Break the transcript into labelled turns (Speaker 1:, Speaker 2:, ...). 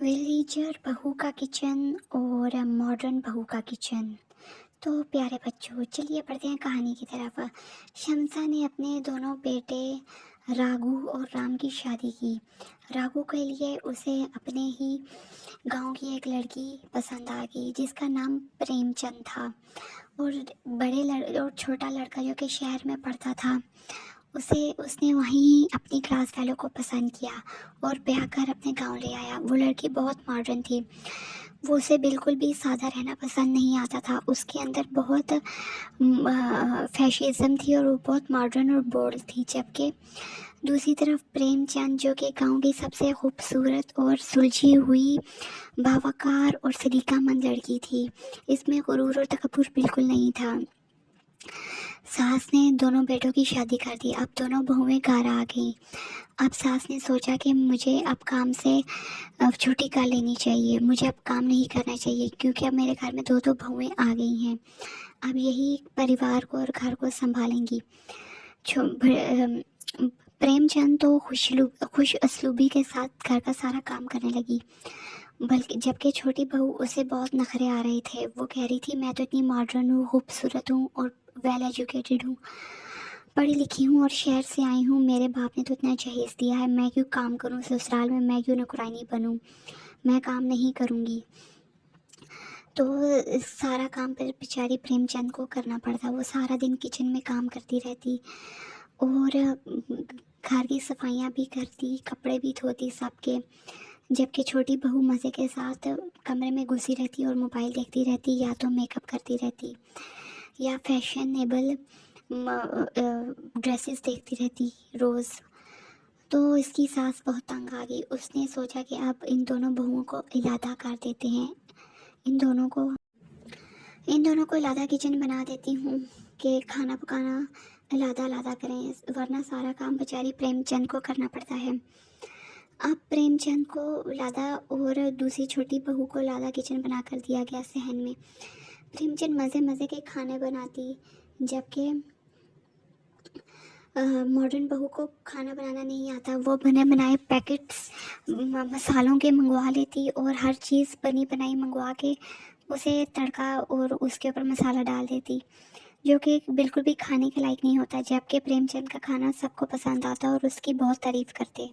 Speaker 1: Villager बहू का kitchen और मॉडर्न बहू का किचन। तो प्यारे बच्चों, चलिए पढ़ते हैं कहानी की तरफ। शमसा ने अपने दोनों बेटे राघु और राम की शादी की। राघु के लिए उसे अपने ही गांव की एक लड़की पसंद आ गई जिसका नाम प्रेमचंद था। और और छोटा लड़का जो कि शहर में पढ़ता था, उसे उसने वहीं अपनी क्लास वालों को पसंद किया और ब्याह कर अपने गांव ले आया। वो लड़की बहुत मॉडर्न थी। वो उसे बिल्कुल भी सादा रहना पसंद नहीं आता था। उसके अंदर बहुत फैशिज्म थी और वो बहुत मॉडर्न और बोल्ड थी। जबकि दूसरी तरफ प्रेमचंद जो कि गांव की सबसे खूबसूरत और सुलझी हुई बावकार और सलीकामंद लड़की थी। इसमें गुरूर और तकब्बुर बिल्कुल नहीं था। सास ने दोनों बेटों की शादी कर दी। अब दोनों बहुएं घर आ गईं। अब सास ने सोचा कि मुझे अब काम से अब छुट्टी कर लेनी चाहिए। मुझे अब काम नहीं करना चाहिए क्योंकि अब मेरे घर में दो दो बहुएं आ गई हैं। अब यही परिवार को और घर को संभालेंगी। प्रेमचंद तो खुश असलूबी के साथ घर का सारा काम करने लगी। बल्कि जबकि छोटी बहू उसे बहुत नखरे आ रहे थे। वो कह रही थी, मैं तो इतनी मॉडर्न हूँ, खूबसूरत हूँ और वेल एजुकेटेड हूँ, पढ़ी लिखी हूँ और शहर से आई हूँ। मेरे बाप ने तो इतना जहेज दिया है, मैं क्यों काम करूँ ससुराल में, मैं क्यों नौकरानी बनूँ, मैं काम नहीं करूँगी। तो सारा काम पर बेचारी प्रेमचंद को करना पड़ता। वो सारा दिन किचन में काम करती रहती और घर की सफाइयाँ भी करती, कपड़े भी धोती सबके। जबकि छोटी बहू मज़े के साथ कमरे में घुसी रहती और मोबाइल देखती रहती, या तो मेकअप करती रहती या फैशनेबल ड्रेसेस देखती रहती रोज़। तो इसकी सास बहुत तंग आ गई। उसने सोचा कि अब इन दोनों बहुओं को इलादा कर देते हैं। इन दोनों को इन दोनों को इलादा किचन बना देती हूँ कि खाना पकाना इलादा इलादा करें, वरना सारा काम बेचारी प्रेमचंद को करना पड़ता है। अब प्रेमचंद को लादा और दूसरी छोटी बहू को लादा किचन बना कर दिया गया सहन में। प्रेमचंद मज़े मज़े के खाने बनाती, जबकि मॉडर्न बहू को खाना बनाना नहीं आता। वो बने बनाए पैकेट्स मसालों के मंगवा लेती और हर चीज़ बनी बनाई मंगवा के उसे तड़का और उसके ऊपर मसाला डाल देती, जो कि बिल्कुल भी खाने के लायक नहीं होता। जबकि प्रेमचंद का खाना सबको पसंद आता और उसकी बहुत तारीफ़ करते।